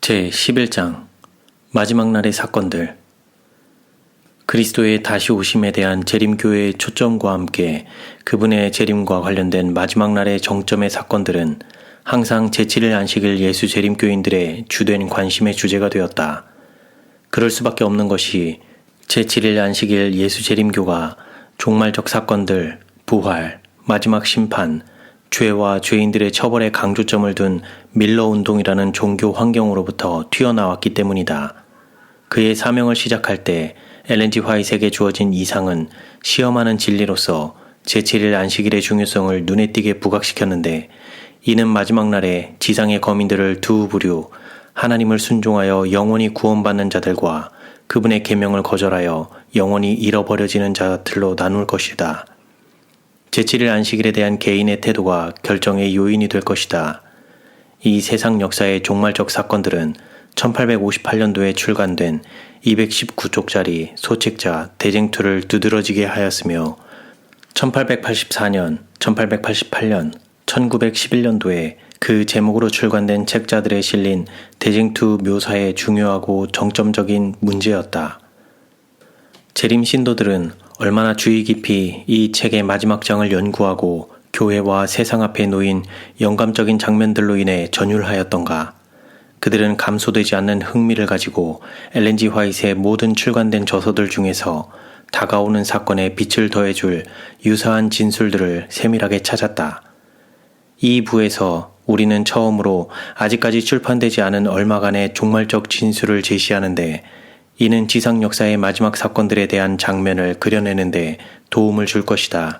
제11장 마지막 날의 사건들. 그리스도의 다시 오심에 대한 재림교회의 초점과 함께 그분의 재림과 관련된 마지막 날의 정점의 사건들은 항상 제7일 안식일 예수 재림교인들의 주된 관심의 주제가 되었다. 그럴 수밖에 없는 것이 제7일 안식일 예수 재림교가 종말적 사건들, 부활, 마지막 심판, 죄와 죄인들의 처벌에 강조점을 둔 밀러 운동이라는 종교 환경으로부터 튀어나왔기 때문이다. 그의 사명을 시작할 때 엘렌 G. 화이트에게 주어진 이상은 시험하는 진리로서 제7일 안식일의 중요성을 눈에 띄게 부각시켰는데, 이는 마지막 날에 지상의 거민들을 두 부류, 하나님을 순종하여 영원히 구원받는 자들과 그분의 계명을 거절하여 영원히 잃어버려지는 자들로 나눌 것이다. 제7일 안식일에 대한 개인의 태도가 결정의 요인이 될 것이다. 이 세상 역사의 종말적 사건들은 1858년도에 출간된 219쪽짜리 소책자 대쟁투를 두드러지게 하였으며 1884년, 1888년, 1911년도에 그 제목으로 출간된 책자들에 실린 대쟁투 묘사의 중요하고 정점적인 문제였다. 재림 신도들은 얼마나 주의 깊이 이 책의 마지막 장을 연구하고 교회와 세상 앞에 놓인 영감적인 장면들로 인해 전율하였던가. 그들은 감소되지 않는 흥미를 가지고 엘렌 G. 화이트의 모든 출간된 저서들 중에서 다가오는 사건에 빛을 더해줄 유사한 진술들을 세밀하게 찾았다. 이 부에서 우리는 처음으로 아직까지 출판되지 않은 얼마간의 종말적 진술을 제시하는데, 이는 지상 역사의 마지막 사건들에 대한 장면을 그려내는데 도움을 줄 것이다.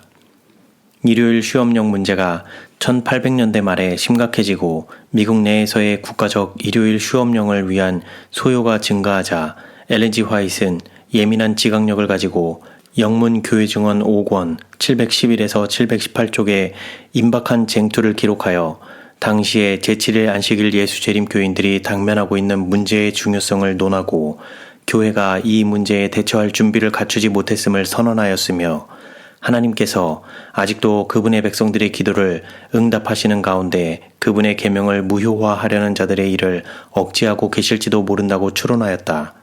일요일 휴업령 문제가 1800년대 말에 심각해지고 미국 내에서의 국가적 일요일 휴업령을 위한 소요가 증가하자 엘렌 G. 화이트는 예민한 지각력을 가지고 영문 교회 증언 5권 711에서 718쪽에 임박한 쟁투를 기록하여 당시의 제7일 안식일 예수 재림교인들이 당면하고 있는 문제의 중요성을 논하고 교회가 이 문제에 대처할 준비를 갖추지 못했음을 선언하였으며, 하나님께서 아직도 그분의 백성들의 기도를 응답하시는 가운데 그분의 계명을 무효화하려는 자들의 일을 억제하고 계실지도 모른다고 추론하였다.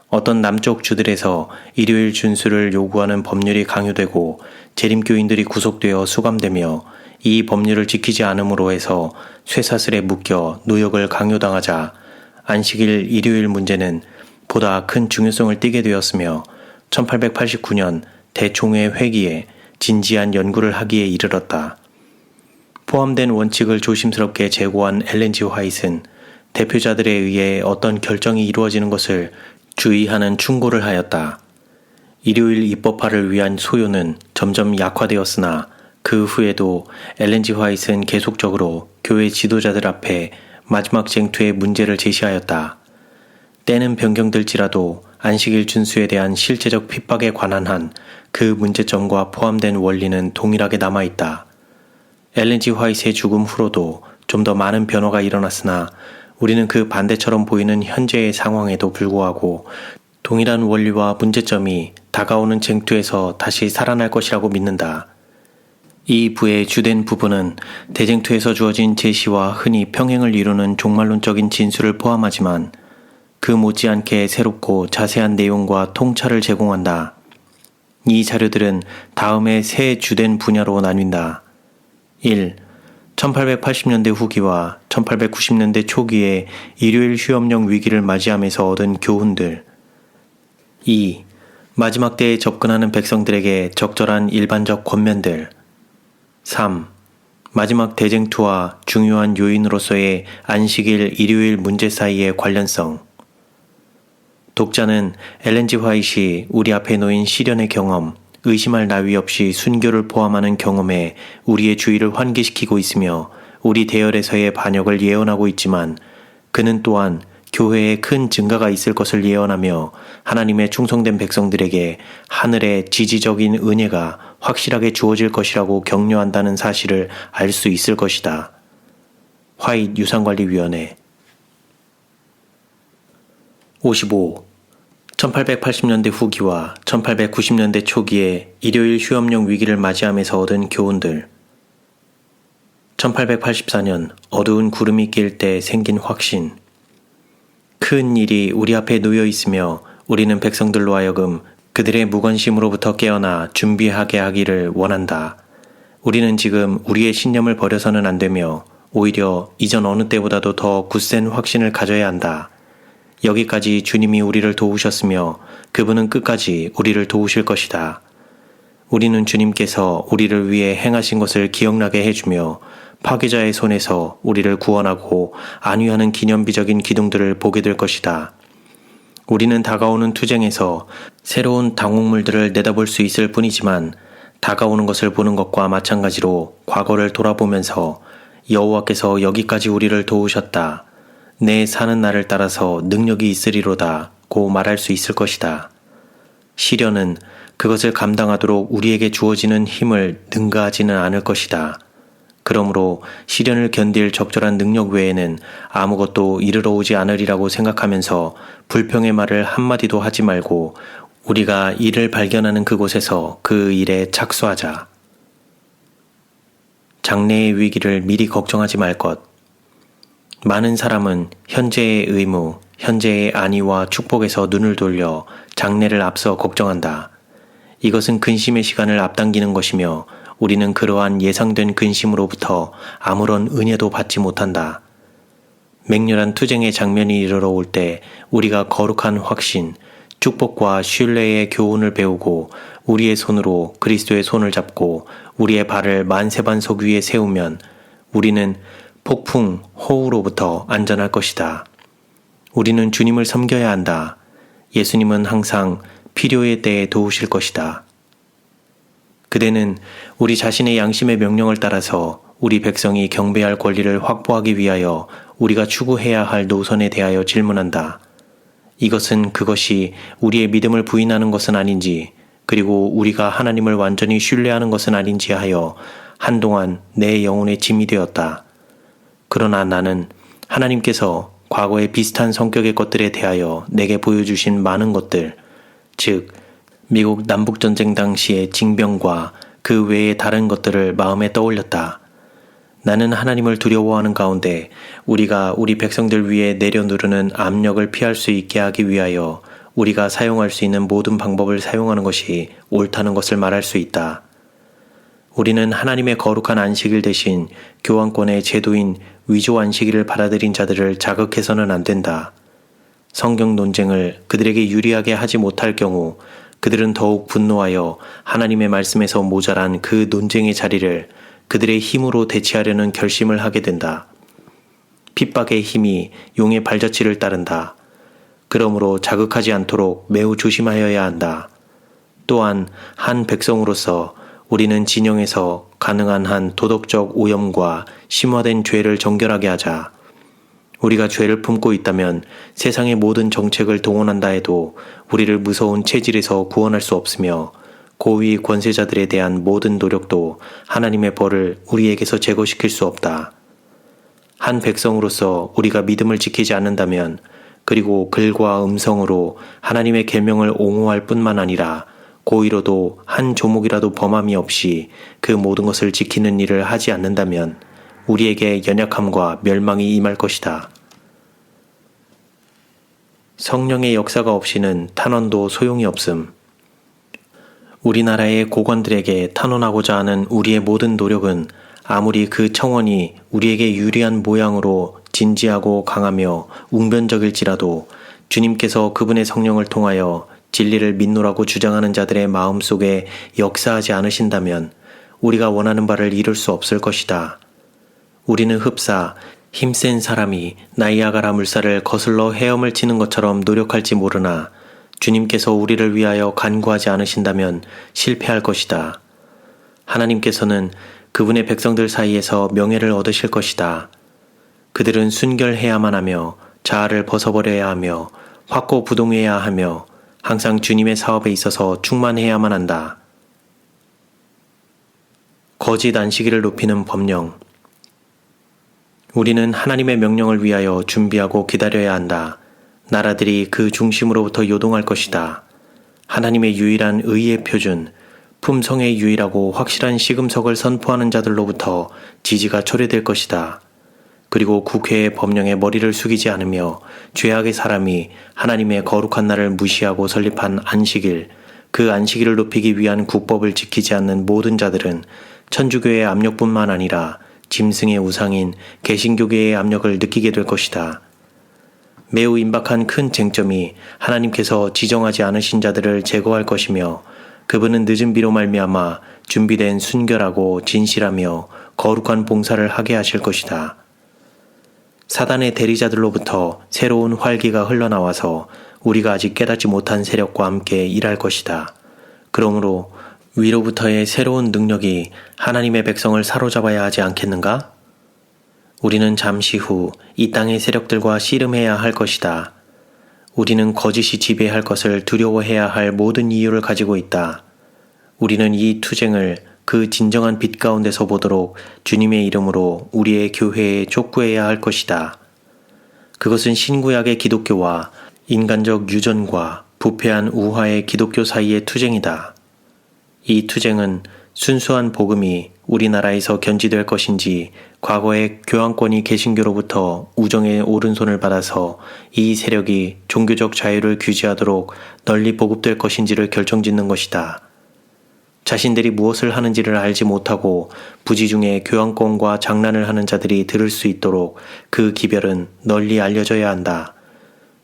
어떤 남쪽 주들에서 일요일 준수를 요구하는 법률이 강요되고 재림교인들이 구속되어 수감되며 이 법률을 지키지 않음으로 해서 쇠사슬에 묶여 노역을 강요당하자 안식일 일요일 문제는 보다 큰 중요성을 띠게 되었으며 1889년 대총회 회기에 진지한 연구를 하기에 이르렀다. 포함된 원칙을 조심스럽게 제고한 엘렌 G. 화이트는 대표자들에 의해 어떤 결정이 이루어지는 것을 주의하는 충고를 하였다. 일요일 입법화를 위한 소요는 점점 약화되었으나 그 후에도 엘렌 G. 화이트는 계속적으로 교회 지도자들 앞에 마지막 쟁투의 문제를 제시하였다. 때는 변경될지라도 안식일 준수에 대한 실제적 핍박에 관한 한 그 문제점과 포함된 원리는 동일하게 남아있다. 엘렌 G. 화이트의 죽음 후로도 좀 더 많은 변화가 일어났으나 우리는 그 반대처럼 보이는 현재의 상황에도 불구하고 동일한 원리와 문제점이 다가오는 쟁투에서 다시 살아날 것이라고 믿는다. 이 부의 주된 부분은 대쟁투에서 주어진 제시와 흔히 평행을 이루는 종말론적인 진술을 포함하지만 그 못지않게 새롭고 자세한 내용과 통찰을 제공한다. 이 자료들은 다음의 세 주된 분야로 나뉜다. 1. 1880년대 후기와 1890년대 초기의 일요일 휴업령 위기를 맞이하면서 얻은 교훈들. 2. 마지막 때에 접근하는 백성들에게 적절한 일반적 권면들. 3. 마지막 대쟁투와 중요한 요인으로서의 안식일 일요일 문제 사이의 관련성. 독자는 엘렌 G. 화이트이 우리 앞에 놓인 시련의 경험, 의심할 나위 없이 순교를 포함하는 경험에 우리의 주의를 환기시키고 있으며 우리 대열에서의 반역을 예언하고 있지만, 그는 또한 교회에 큰 증가가 있을 것을 예언하며 하나님의 충성된 백성들에게 하늘의 지지적인 은혜가 확실하게 주어질 것이라고 격려한다는 사실을 알 수 있을 것이다. 화이트 유산관리위원회. 55. 1880년대 후기와 1890년대 초기에 일요일 휴업령 위기를 맞이하면서 얻은 교훈들. 1884년 어두운 구름이 낄 때 생긴 확신. 큰 일이 우리 앞에 놓여 있으며 우리는 백성들로 하여금 그들의 무관심으로부터 깨어나 준비하게 하기를 원한다. 우리는 지금 우리의 신념을 버려서는 안 되며 오히려 이전 어느 때보다도 더 굳센 확신을 가져야 한다. 여기까지 주님이 우리를 도우셨으며 그분은 끝까지 우리를 도우실 것이다. 우리는 주님께서 우리를 위해 행하신 것을 기억나게 해주며 파괴자의 손에서 우리를 구원하고 안위하는 기념비적인 기둥들을 보게 될 것이다. 우리는 다가오는 투쟁에서 새로운 당혹물들을 내다볼 수 있을 뿐이지만 다가오는 것을 보는 것과 마찬가지로 과거를 돌아보면서 여호와께서 여기까지 우리를 도우셨다. 내 사는 날을 따라서 능력이 있으리로다 고 말할 수 있을 것이다. 시련은 그것을 감당하도록 우리에게 주어지는 힘을 능가하지는 않을 것이다. 그러므로 시련을 견딜 적절한 능력 외에는 아무것도 이르러 오지 않으리라고 생각하면서 불평의 말을 한마디도 하지 말고 우리가 이를 발견하는 그곳에서 그 일에 착수하자. 장래의 위기를 미리 걱정하지 말 것. 많은 사람은 현재의 의무, 현재의 안위와 축복에서 눈을 돌려 장래를 앞서 걱정한다. 이것은 근심의 시간을 앞당기는 것이며 우리는 그러한 예상된 근심으로부터 아무런 은혜도 받지 못한다. 맹렬한 투쟁의 장면이 이르러 올 때 우리가 거룩한 확신, 축복과 신뢰의 교훈을 배우고 우리의 손으로 그리스도의 손을 잡고 우리의 발을 만세반석 위에 세우면 우리는 폭풍, 호우로부터 안전할 것이다. 우리는 주님을 섬겨야 한다. 예수님은 항상 필요의 때에 도우실 것이다. 그대는 우리 자신의 양심의 명령을 따라서 우리 백성이 경배할 권리를 확보하기 위하여 우리가 추구해야 할 노선에 대하여 질문한다. 이것은 그것이 우리의 믿음을 부인하는 것은 아닌지, 그리고 우리가 하나님을 완전히 신뢰하는 것은 아닌지 하여 한동안 내 영혼의 짐이 되었다. 그러나 나는 하나님께서 과거의 비슷한 성격의 것들에 대하여 내게 보여주신 많은 것들, 즉 미국 남북전쟁 당시의 징병과 그 외의 다른 것들을 마음에 떠올렸다. 나는 하나님을 두려워하는 가운데 우리가 우리 백성들 위에 내려누르는 압력을 피할 수 있게 하기 위하여 우리가 사용할 수 있는 모든 방법을 사용하는 것이 옳다는 것을 말할 수 있다. 우리는 하나님의 거룩한 안식일 대신 교환권의 제도인 위조 안식일을 받아들인 자들을 자극해서는 안 된다. 성경 논쟁을 그들에게 유리하게 하지 못할 경우 그들은 더욱 분노하여 하나님의 말씀에서 모자란 그 논쟁의 자리를 그들의 힘으로 대체하려는 결심을 하게 된다. 핍박의 힘이 용의 발자취를 따른다. 그러므로 자극하지 않도록 매우 조심하여야 한다. 또한 한 백성으로서 우리는 진영에서 가능한 한 도덕적 오염과 심화된 죄를 정결하게 하자. 우리가 죄를 품고 있다면 세상의 모든 정책을 동원한다 해도 우리를 무서운 체질에서 구원할 수 없으며 고위 권세자들에 대한 모든 노력도 하나님의 벌을 우리에게서 제거시킬 수 없다. 한 백성으로서 우리가 믿음을 지키지 않는다면 그리고 글과 음성으로 하나님의 계명을 옹호할 뿐만 아니라 고의로도 한 조목이라도 범함이 없이 그 모든 것을 지키는 일을 하지 않는다면 우리에게 연약함과 멸망이 임할 것이다. 성령의 역사가 없이는 탄원도 소용이 없음. 우리나라의 고관들에게 탄원하고자 하는 우리의 모든 노력은 아무리 그 청원이 우리에게 유리한 모양으로 진지하고 강하며 웅변적일지라도 주님께서 그분의 성령을 통하여 진리를 믿노라고 주장하는 자들의 마음속에 역사하지 않으신다면 우리가 원하는 바를 이룰 수 없을 것이다. 우리는 흡사 힘센 사람이 나이아가라 물살을 거슬러 헤엄을 치는 것처럼 노력할지 모르나 주님께서 우리를 위하여 간구하지 않으신다면 실패할 것이다. 하나님께서는 그분의 백성들 사이에서 명예를 얻으실 것이다. 그들은 순결해야만 하며 자아를 벗어버려야 하며 확고부동해야 하며 항상 주님의 사업에 있어서 충만해야만 한다. 거짓 안식일을 높이는 법령. 우리는 하나님의 명령을 위하여 준비하고 기다려야 한다. 나라들이 그 중심으로부터 요동할 것이다. 하나님의 유일한 의의 표준, 품성의 유일하고 확실한 시금석을 선포하는 자들로부터 지지가 초래될 것이다. 그리고 국회의 법령에 머리를 숙이지 않으며 죄악의 사람이 하나님의 거룩한 날을 무시하고 설립한 안식일, 그 안식일을 높이기 위한 국법을 지키지 않는 모든 자들은 천주교의 압력뿐만 아니라 짐승의 우상인 개신교계의 압력을 느끼게 될 것이다. 매우 임박한 큰 쟁점이 하나님께서 지정하지 않으신 자들을 제거할 것이며 그분은 늦은 비로 말미암아 준비된 순결하고 진실하며 거룩한 봉사를 하게 하실 것이다. 사단의 대리자들로부터 새로운 활기가 흘러나와서 우리가 아직 깨닫지 못한 세력과 함께 일할 것이다. 그러므로 위로부터의 새로운 능력이 하나님의 백성을 사로잡아야 하지 않겠는가? 우리는 잠시 후 이 땅의 세력들과 씨름해야 할 것이다. 우리는 거짓이 지배할 것을 두려워해야 할 모든 이유를 가지고 있다. 우리는 이 투쟁을 그 진정한 빛 가운데서 보도록 주님의 이름으로 우리의 교회에 촉구해야 할 것이다. 그것은 신구약의 기독교와 인간적 유전과 부패한 우화의 기독교 사이의 투쟁이다. 이 투쟁은 순수한 복음이 우리나라에서 견지될 것인지 과거의 교황권이 개신교로부터 우정의 오른손을 받아서 이 세력이 종교적 자유를 규제하도록 널리 보급될 것인지를 결정짓는 것이다. 자신들이 무엇을 하는지를 알지 못하고 부지 중에 교황권과 장난을 하는 자들이 들을 수 있도록 그 기별은 널리 알려져야 한다.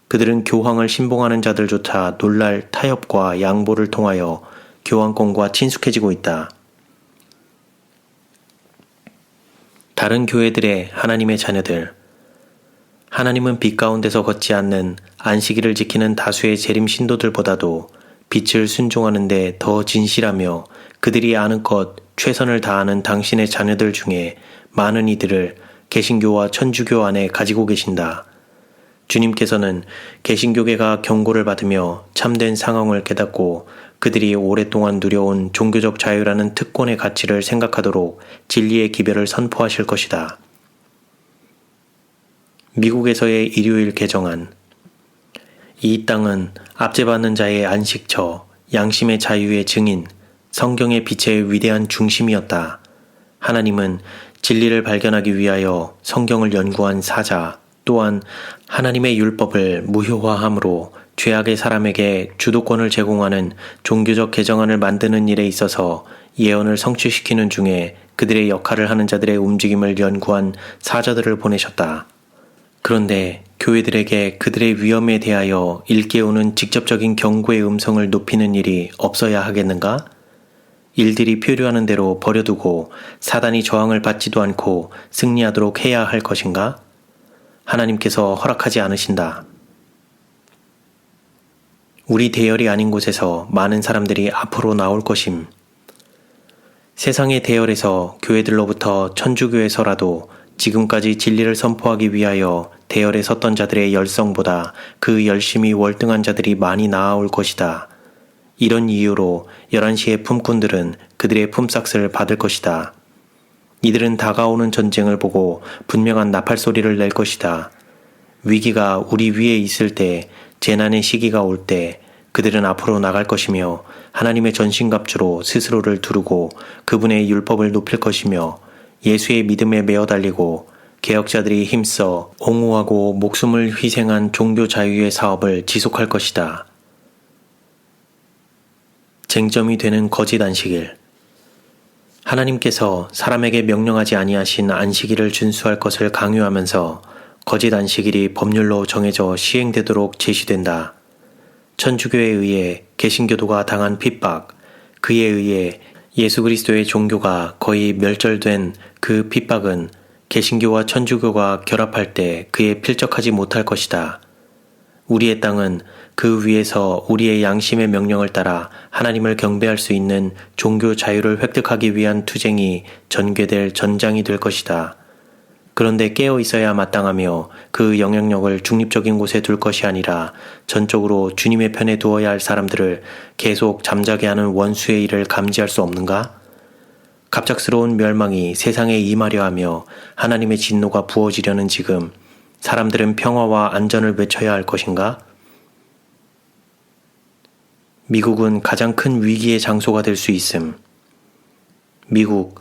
그들은 교황을 신봉하는 자들조차 놀랄 타협과 양보를 통하여 교황권과 친숙해지고 있다. 다른 교회들의 하나님의 자녀들, 하나님은 빛 가운데서 걷지 않는 안식일을 지키는 다수의 재림 신도들보다도 빛을 순종하는 데 더 진실하며 그들이 아는 것 최선을 다하는 당신의 자녀들 중에 많은 이들을 개신교와 천주교 안에 가지고 계신다. 주님께서는 개신교계가 경고를 받으며 참된 상황을 깨닫고 그들이 오랫동안 누려온 종교적 자유라는 특권의 가치를 생각하도록 진리의 기별을 선포하실 것이다. 미국에서의 일요일 개정안. 이 땅은 압제받는 자의 안식처, 양심의 자유의 증인, 성경의 빛의 위대한 중심이었다. 하나님은 진리를 발견하기 위하여 성경을 연구한 사자, 또한 하나님의 율법을 무효화함으로 죄악의 사람에게 주도권을 제공하는 종교적 개정안을 만드는 일에 있어서 예언을 성취시키는 중에 그들의 역할을 하는 자들의 움직임을 연구한 사자들을 보내셨다. 그런데 교회들에게 그들의 위험에 대하여 일깨우는 직접적인 경고의 음성을 높이는 일이 없어야 하겠는가? 일들이 표류하는 대로 버려두고 사단이 저항을 받지도 않고 승리하도록 해야 할 것인가? 하나님께서 허락하지 않으신다. 우리 대열이 아닌 곳에서 많은 사람들이 앞으로 나올 것임. 세상의 대열에서 교회들로부터 천주교에서라도 지금까지 진리를 선포하기 위하여 대열에 섰던 자들의 열성보다 그 열심히 월등한 자들이 많이 나아올 것이다. 이런 이유로 11시의 품꾼들은 그들의 품삯을 받을 것이다. 이들은 다가오는 전쟁을 보고 분명한 나팔 소리를 낼 것이다. 위기가 우리 위에 있을 때, 재난의 시기가 올 때 그들은 앞으로 나갈 것이며 하나님의 전신갑주로 스스로를 두르고 그분의 율법을 높일 것이며 예수의 믿음에 매어 달리고 개혁자들이 힘써 옹호하고 목숨을 희생한 종교 자유의 사업을 지속할 것이다. 쟁점이 되는 거짓 안식일. 하나님께서 사람에게 명령하지 아니하신 안식일을 준수할 것을 강요하면서 거짓 안식일이 법률로 정해져 시행되도록 제시된다. 천주교에 의해 개신교도가 당한 핍박, 그에 의해 예수 그리스도의 종교가 거의 멸절된 그 핍박은 개신교와 천주교가 결합할 때 그에 필적하지 못할 것이다. 우리의 땅은 그 위에서 우리의 양심의 명령을 따라 하나님을 경배할 수 있는 종교 자유를 획득하기 위한 투쟁이 전개될 전장이 될 것이다. 그런데 깨어 있어야 마땅하며 그 영향력을 중립적인 곳에 둘 것이 아니라 전적으로 주님의 편에 두어야 할 사람들을 계속 잠자게 하는 원수의 일을 감지할 수 없는가? 갑작스러운 멸망이 세상에 임하려 하며 하나님의 진노가 부어지려는 지금 사람들은 평화와 안전을 외쳐야 할 것인가? 미국은 가장 큰 위기의 장소가 될 수 있음. 미국,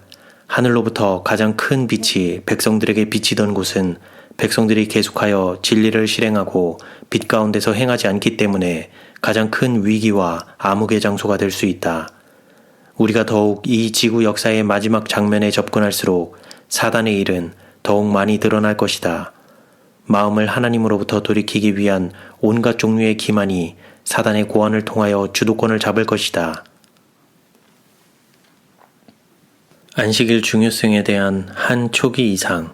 하늘로부터 가장 큰 빛이 백성들에게 비치던 곳은 백성들이 계속하여 진리를 실행하고 빛 가운데서 행하지 않기 때문에 가장 큰 위기와 암흑의 장소가 될 수 있다. 우리가 더욱 이 지구 역사의 마지막 장면에 접근할수록 사단의 일은 더욱 많이 드러날 것이다. 마음을 하나님으로부터 돌이키기 위한 온갖 종류의 기만이 사단의 고안을 통하여 주도권을 잡을 것이다. 안식일 중요성에 대한 한 초기 이상.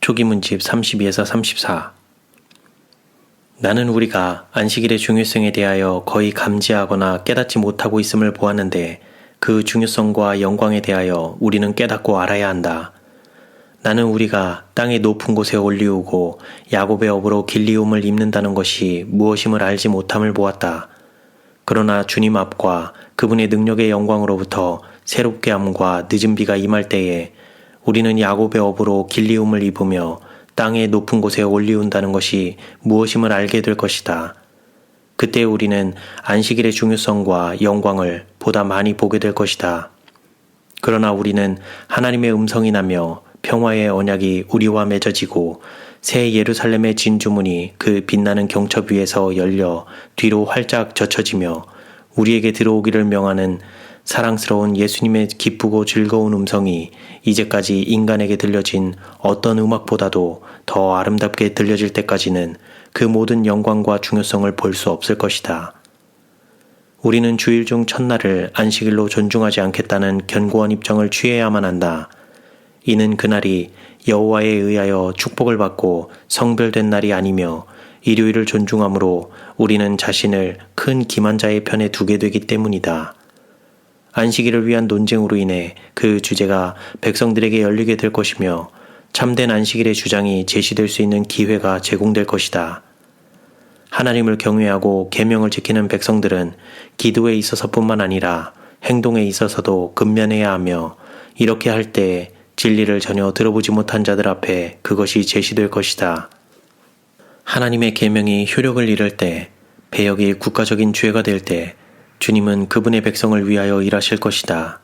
초기 문집 32에서 34. 나는 우리가 안식일의 중요성에 대하여 거의 감지하거나 깨닫지 못하고 있음을 보았는데 그 중요성과 영광에 대하여 우리는 깨닫고 알아야 한다. 나는 우리가 땅의 높은 곳에 올리우고 야곱의 업으로 길리움을 입는다는 것이 무엇임을 알지 못함을 보았다. 그러나 주님 앞과 그분의 능력의 영광으로부터 새롭게 함과 늦은 비가 임할 때에 우리는 야곱의 업으로 길리움을 입으며 땅의 높은 곳에 올리운다는 것이 무엇임을 알게 될 것이다. 그때 우리는 안식일의 중요성과 영광을 보다 많이 보게 될 것이다. 그러나 우리는 하나님의 음성이 나며 평화의 언약이 우리와 맺어지고 새 예루살렘의 진주문이 그 빛나는 경첩 위에서 열려 뒤로 활짝 젖혀지며 우리에게 들어오기를 명하는 사랑스러운 예수님의 기쁘고 즐거운 음성이 이제까지 인간에게 들려진 어떤 음악보다도 더 아름답게 들려질 때까지는 그 모든 영광과 중요성을 볼 수 없을 것이다. 우리는 주일 중 첫날을 안식일로 존중하지 않겠다는 견고한 입장을 취해야만 한다. 이는 그날이 여호와에 의하여 축복을 받고 성별된 날이 아니며 일요일을 존중함으로 우리는 자신을 큰 기만자의 편에 두게 되기 때문이다. 안식일을 위한 논쟁으로 인해 그 주제가 백성들에게 열리게 될 것이며 참된 안식일의 주장이 제시될 수 있는 기회가 제공될 것이다. 하나님을 경외하고 계명을 지키는 백성들은 기도에 있어서뿐만 아니라 행동에 있어서도 근면해야 하며 이렇게 할 때 진리를 전혀 들어보지 못한 자들 앞에 그것이 제시될 것이다. 하나님의 계명이 효력을 잃을 때, 배역이 국가적인 죄가 될 때 주님은 그분의 백성을 위하여 일하실 것이다.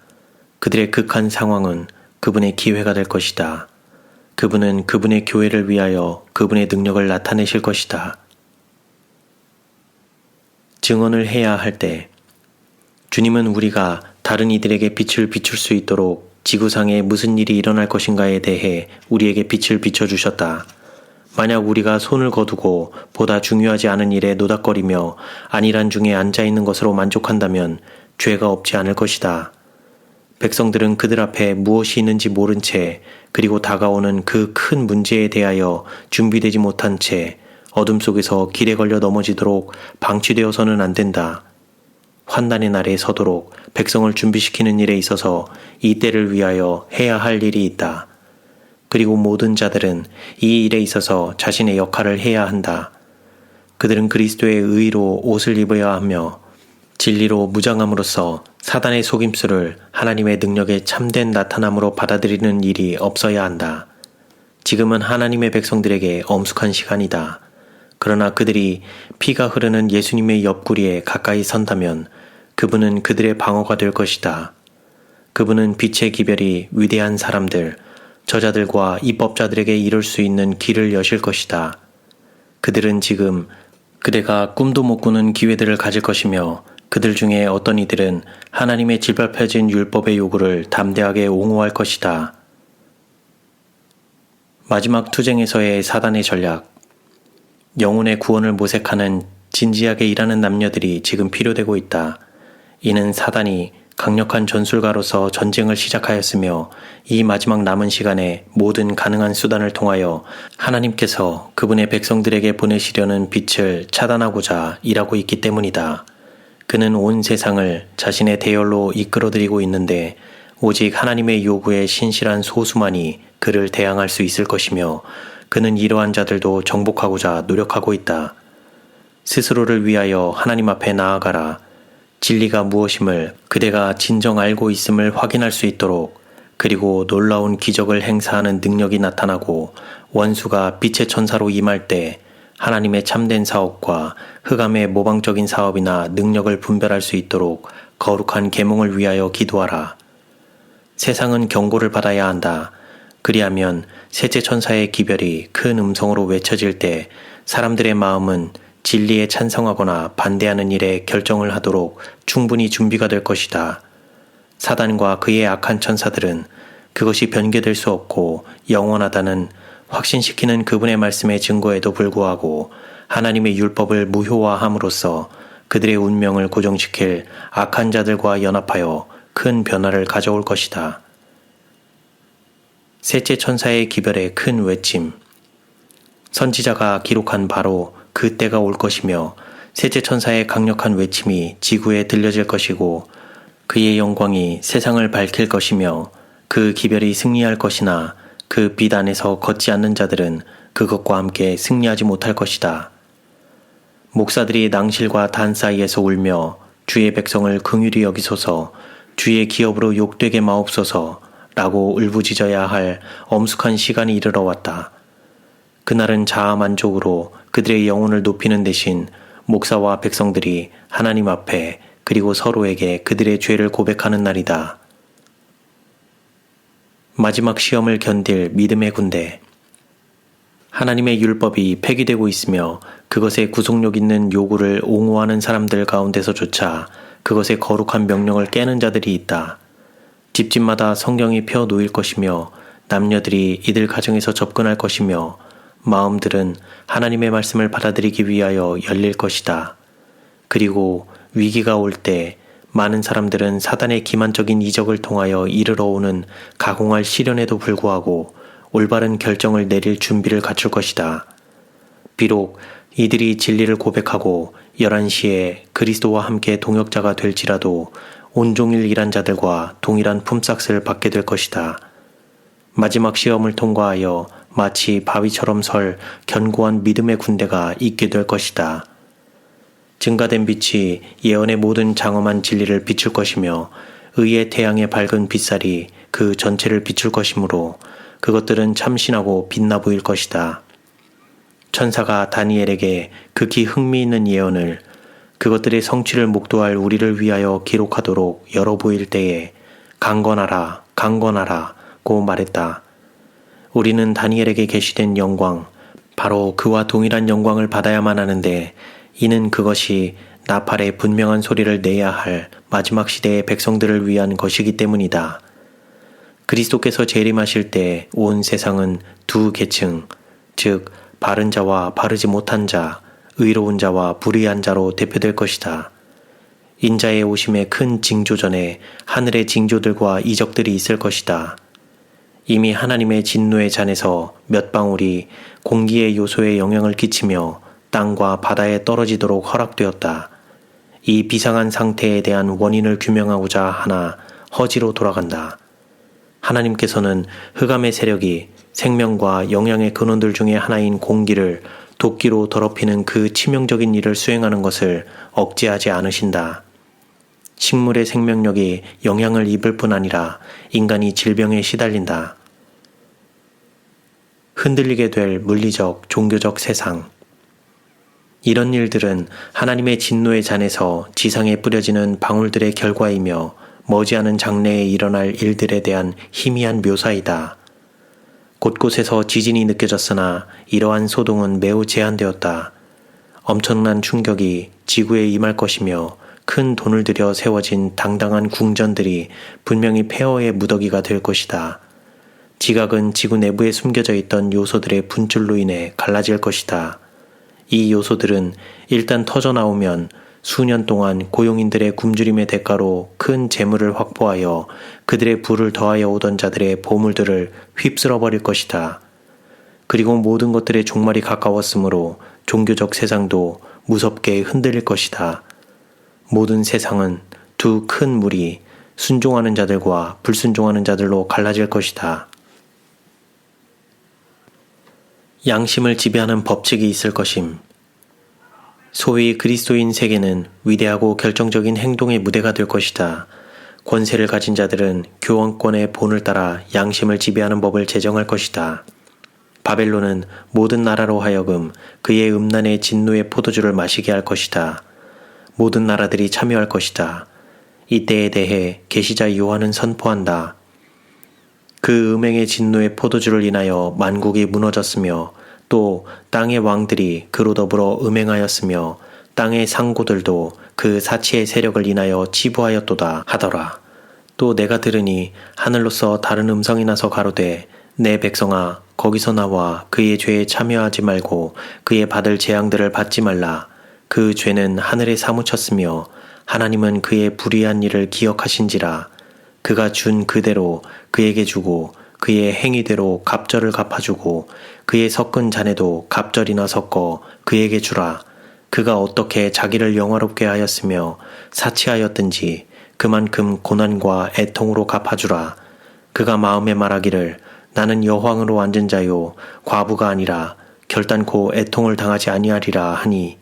그들의 극한 상황은 그분의 기회가 될 것이다. 그분은 그분의 교회를 위하여 그분의 능력을 나타내실 것이다. 증언을 해야 할 때, 주님은 우리가 다른 이들에게 빛을 비출 수 있도록 지구상에 무슨 일이 일어날 것인가에 대해 우리에게 빛을 비춰주셨다. 만약 우리가 손을 거두고 보다 중요하지 않은 일에 노닥거리며 안일한 중에 앉아있는 것으로 만족한다면 죄가 없지 않을 것이다. 백성들은 그들 앞에 무엇이 있는지 모른 채 그리고 다가오는 그 큰 문제에 대하여 준비되지 못한 채 어둠 속에서 길에 걸려 넘어지도록 방치되어서는 안 된다. 환난의 날에 서도록 백성을 준비시키는 일에 있어서 이 때를 위하여 해야 할 일이 있다. 그리고 모든 자들은 이 일에 있어서 자신의 역할을 해야 한다. 그들은 그리스도의 의로 옷을 입어야 하며 진리로 무장함으로써 사단의 속임수를 하나님의 능력의 참된 나타남으로 받아들이는 일이 없어야 한다. 지금은 하나님의 백성들에게 엄숙한 시간이다. 그러나 그들이 피가 흐르는 예수님의 옆구리에 가까이 선다면 그분은 그들의 방어가 될 것이다. 그분은 빛의 기별이 위대한 사람들, 저자들과 입법자들에게 이룰 수 있는 길을 여실 것이다. 그들은 지금 그대가 꿈도 못 꾸는 기회들을 가질 것이며 그들 중에 어떤 이들은 하나님의 짓밟혀진 율법의 요구를 담대하게 옹호할 것이다. 마지막 투쟁에서의 사단의 전략. 영혼의 구원을 모색하는 진지하게 일하는 남녀들이 지금 필요되고 있다. 이는 사단이 강력한 전술가로서 전쟁을 시작하였으며 이 마지막 남은 시간에 모든 가능한 수단을 통하여 하나님께서 그분의 백성들에게 보내시려는 빛을 차단하고자 일하고 있기 때문이다. 그는 온 세상을 자신의 대열로 이끌어들이고 있는데 오직 하나님의 요구에 신실한 소수만이 그를 대항할 수 있을 것이며 그는 이러한 자들도 정복하고자 노력하고 있다. 스스로를 위하여 하나님 앞에 나아가라. 진리가 무엇임을 그대가 진정 알고 있음을 확인할 수 있도록 그리고 놀라운 기적을 행사하는 능력이 나타나고 원수가 빛의 천사로 임할 때 하나님의 참된 사업과 흑암의 모방적인 사업이나 능력을 분별할 수 있도록 거룩한 계몽을 위하여 기도하라. 세상은 경고를 받아야 한다. 그리하면 셋째 천사의 기별이 큰 음성으로 외쳐질 때 사람들의 마음은 진리에 찬성하거나 반대하는 일에 결정을 하도록 충분히 준비가 될 것이다. 사단과 그의 악한 천사들은 그것이 변개될 수 없고 영원하다는 확신시키는 그분의 말씀의 증거에도 불구하고 하나님의 율법을 무효화함으로써 그들의 운명을 고정시킬 악한 자들과 연합하여 큰 변화를 가져올 것이다. 셋째 천사의 기별의 큰 외침. 선지자가 기록한 바로 그 때가 올 것이며 셋째 천사의 강력한 외침이 지구에 들려질 것이고 그의 영광이 세상을 밝힐 것이며 그 기별이 승리할 것이나 그 빛 안에서 걷지 않는 자들은 그것과 함께 승리하지 못할 것이다. 목사들이 낭실과 단 사이에서 울며 주의 백성을 긍휼히 여기소서, 주의 기업으로 욕되게 마옵소서 라고 울부짖어야 할 엄숙한 시간이 이르러 왔다. 그날은 자아만족으로 그들의 영혼을 높이는 대신 목사와 백성들이 하나님 앞에 그리고 서로에게 그들의 죄를 고백하는 날이다. 마지막 시험을 견딜 믿음의 군대. 하나님의 율법이 폐기되고 있으며 그것에 구속력 있는 요구를 옹호하는 사람들 가운데서조차 그것의 거룩한 명령을 깨는 자들이 있다. 집집마다 성경이 펴 놓일 것이며 남녀들이 이들 가정에서 접근할 것이며 마음들은 하나님의 말씀을 받아들이기 위하여 열릴 것이다. 그리고 위기가 올 때 많은 사람들은 사단의 기만적인 이적을 통하여 이르러 오는 가공할 시련에도 불구하고 올바른 결정을 내릴 준비를 갖출 것이다. 비록 이들이 진리를 고백하고 11시에 그리스도와 함께 동역자가 될지라도 온종일 일한 자들과 동일한 품삯을 받게 될 것이다. 마지막 시험을 통과하여 마치 바위처럼 설 견고한 믿음의 군대가 있게 될 것이다. 증가된 빛이 예언의 모든 장엄한 진리를 비출 것이며 의의 태양의 밝은 빛살이 그 전체를 비출 것이므로 그것들은 참신하고 빛나 보일 것이다. 천사가 다니엘에게 극히 흥미있는 예언을 그것들의 성취를 목도할 우리를 위하여 기록하도록 열어 보일 때에 강건하라, 강건하라 고 말했다. 우리는 다니엘에게 계시된 영광, 바로 그와 동일한 영광을 받아야만 하는데 이는 그것이 나팔의 분명한 소리를 내야 할 마지막 시대의 백성들을 위한 것이기 때문이다. 그리스도께서 재림하실 때 온 세상은 두 계층, 즉 바른 자와 바르지 못한 자, 의로운 자와 불의한 자로 대표될 것이다. 인자의 오심의 큰 징조 전에 하늘의 징조들과 이적들이 있을 것이다. 이미 하나님의 진노의 잔에서 몇 방울이 공기의 요소에 영향을 끼치며 땅과 바다에 떨어지도록 허락되었다. 이 비상한 상태에 대한 원인을 규명하고자 하나 허지로 돌아간다. 하나님께서는 흑암의 세력이 생명과 영양의 근원들 중에 하나인 공기를 도끼로 더럽히는 그 치명적인 일을 수행하는 것을 억제하지 않으신다. 식물의 생명력이 영향을 입을 뿐 아니라 인간이 질병에 시달린다. 흔들리게 될 물리적, 종교적 세상. 이런 일들은 하나님의 진노의 잔에서 지상에 뿌려지는 방울들의 결과이며 머지않은 장래에 일어날 일들에 대한 희미한 묘사이다. 곳곳에서 지진이 느껴졌으나 이러한 소동은 매우 제한되었다. 엄청난 충격이 지구에 임할 것이며 큰 돈을 들여 세워진 당당한 궁전들이 분명히 폐허의 무더기가 될 것이다. 지각은 지구 내부에 숨겨져 있던 요소들의 분출로 인해 갈라질 것이다. 이 요소들은 일단 터져나오면 수년 동안 고용인들의 굶주림의 대가로 큰 재물을 확보하여 그들의 부를 더하여 오던 자들의 보물들을 휩쓸어버릴 것이다. 그리고 모든 것들의 종말이 가까웠으므로 종교적 세상도 무섭게 흔들릴 것이다. 모든 세상은 두 큰 물이 순종하는 자들과 불순종하는 자들로 갈라질 것이다. 양심을 지배하는 법칙이 있을 것임. 소위 그리스도인 세계는 위대하고 결정적인 행동의 무대가 될 것이다. 권세를 가진 자들은 교황권의 본을 따라 양심을 지배하는 법을 제정할 것이다. 바벨론은 모든 나라로 하여금 그의 음란의 진노의 포도주를 마시게 할 것이다. 모든 나라들이 참여할 것이다. 이때에 대해 계시자 요한은 선포한다. 그 음행의 진노의 포도주를 인하여 만국이 무너졌으며 또 땅의 왕들이 그로 더불어 음행하였으며 땅의 상고들도 그 사치의 세력을 인하여 치부하였도다 하더라. 또 내가 들으니 하늘로서 다른 음성이 나서 가로되 내 백성아 거기서 나와 그의 죄에 참여하지 말고 그의 받을 재앙들을 받지 말라. 그 죄는 하늘에 사무쳤으며 하나님은 그의 불의한 일을 기억하신지라. 그가 준 그대로 그에게 주고 그의 행위대로 갑절을 갚아주고 그의 섞은 잔에도 갑절이나 섞어 그에게 주라. 그가 어떻게 자기를 영화롭게 하였으며 사치하였든지 그만큼 고난과 애통으로 갚아주라. 그가 마음에 말하기를 나는 여황으로 앉은 자요 과부가 아니라 결단코 애통을 당하지 아니하리라 하니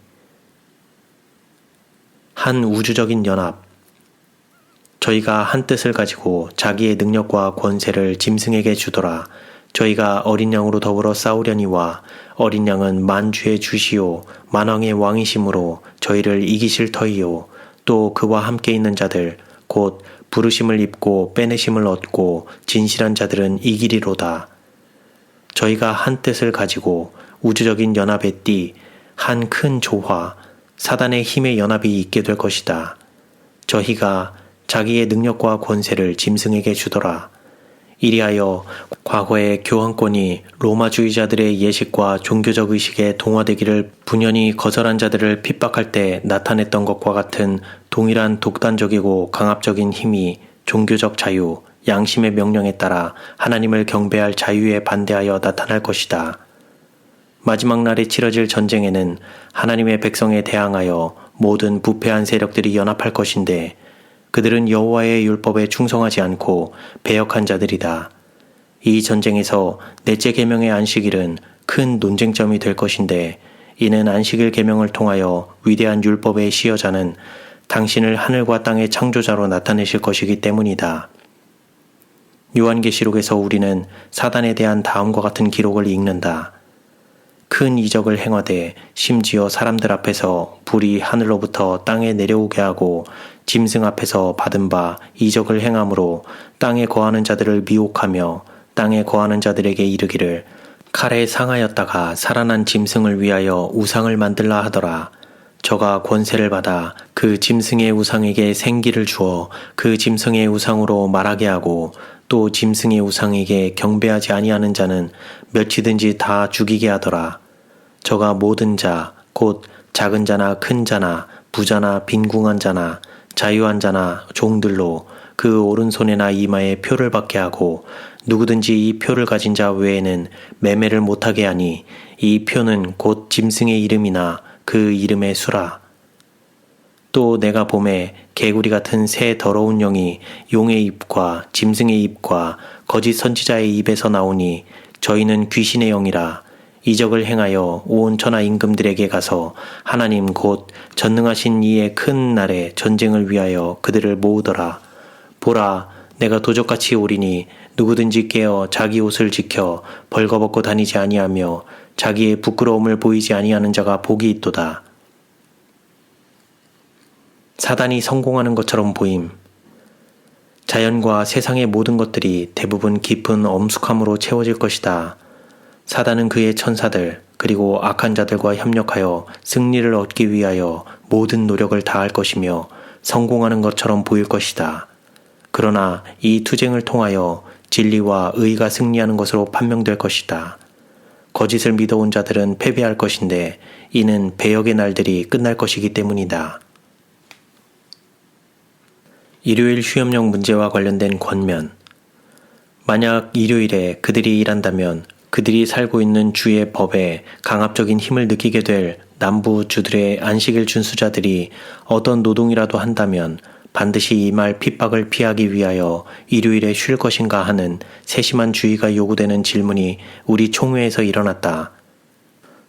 한 우주적인 연합 저희가 한 뜻을 가지고 자기의 능력과 권세를 짐승에게 주더라. 저희가 어린 양으로 더불어 싸우려니와 어린 양은 만주의 주시오 만왕의 왕이심으로 저희를 이기실 터이요 또 그와 함께 있는 자들 곧 부르심을 입고 빼내심을 얻고 진실한 자들은 이기리로다. 저희가 한 뜻을 가지고 우주적인 연합의 띠 한 큰 조화 사단의 힘의 연합이 있게 될 것이다. 저희가 자기의 능력과 권세를 짐승에게 주더라. 이리하여 과거의 교황권이 로마주의자들의 예식과 종교적 의식에 동화되기를 분연히 거절한 자들을 핍박할 때 나타냈던 것과 같은 동일한 독단적이고 강압적인 힘이 종교적 자유, 양심의 명령에 따라 하나님을 경배할 자유에 반대하여 나타날 것이다. 마지막 날에 치러질 전쟁에는 하나님의 백성에 대항하여 모든 부패한 세력들이 연합할 것인데 그들은 여호와의 율법에 충성하지 않고 배역한 자들이다. 이 전쟁에서 넷째 계명의 안식일은 큰 논쟁점이 될 것인데 이는 안식일 계명을 통하여 위대한 율법의 시여자는 당신을 하늘과 땅의 창조자로 나타내실 것이기 때문이다. 요한계시록에서 우리는 사단에 대한 다음과 같은 기록을 읽는다. 큰 이적을 행하되 심지어 사람들 앞에서 불이 하늘로부터 땅에 내려오게 하고 짐승 앞에서 받은 바 이적을 행함으로 땅에 거하는 자들을 미혹하며 땅에 거하는 자들에게 이르기를 칼에 상하였다가 살아난 짐승을 위하여 우상을 만들라 하더라. 저가 권세를 받아 그 짐승의 우상에게 생기를 주어 그 짐승의 우상으로 말하게 하고 또 짐승의 우상에게 경배하지 아니하는 자는 몇이든지 다 죽이게 하더라. 저가 모든 자, 곧 작은 자나 큰 자나 부자나 빈궁한 자나 자유한 자나 종들로 그 오른손에나 이마에 표를 받게 하고 누구든지 이 표를 가진 자 외에는 매매를 못하게 하니 이 표는 곧 짐승의 이름이나 그 이름의 수라. 또 내가 봄에 개구리 같은 새 더러운 영이 용의 입과 짐승의 입과 거짓 선지자의 입에서 나오니 저희는 귀신의 영이라. 이적을 행하여 온 천하 임금들에게 가서 하나님 곧 전능하신 이의 큰 날에 전쟁을 위하여 그들을 모으더라. 보라, 내가 도적같이 오리니 누구든지 깨어 자기 옷을 지켜 벌거벗고 다니지 아니하며 자기의 부끄러움을 보이지 아니하는 자가 복이 있도다. 사단이 성공하는 것처럼 보임. 자연과 세상의 모든 것들이 대부분 깊은 엄숙함으로 채워질 것이다. 사단은 그의 천사들 그리고 악한 자들과 협력하여 승리를 얻기 위하여 모든 노력을 다할 것이며 성공하는 것처럼 보일 것이다. 그러나 이 투쟁을 통하여 진리와 의가 승리하는 것으로 판명될 것이다. 거짓을 믿어온 자들은 패배할 것인데 이는 배역의 날들이 끝날 것이기 때문이다. 일요일 휴업령 문제와 관련된 권면. 만약 일요일에 그들이 일한다면 그들이 살고 있는 주의 법에 강압적인 힘을 느끼게 될 남부 주들의 안식일 준수자들이 어떤 노동이라도 한다면 반드시 이 말 핍박을 피하기 위하여 일요일에 쉴 것인가 하는 세심한 주의가 요구되는 질문이 우리 총회에서 일어났다.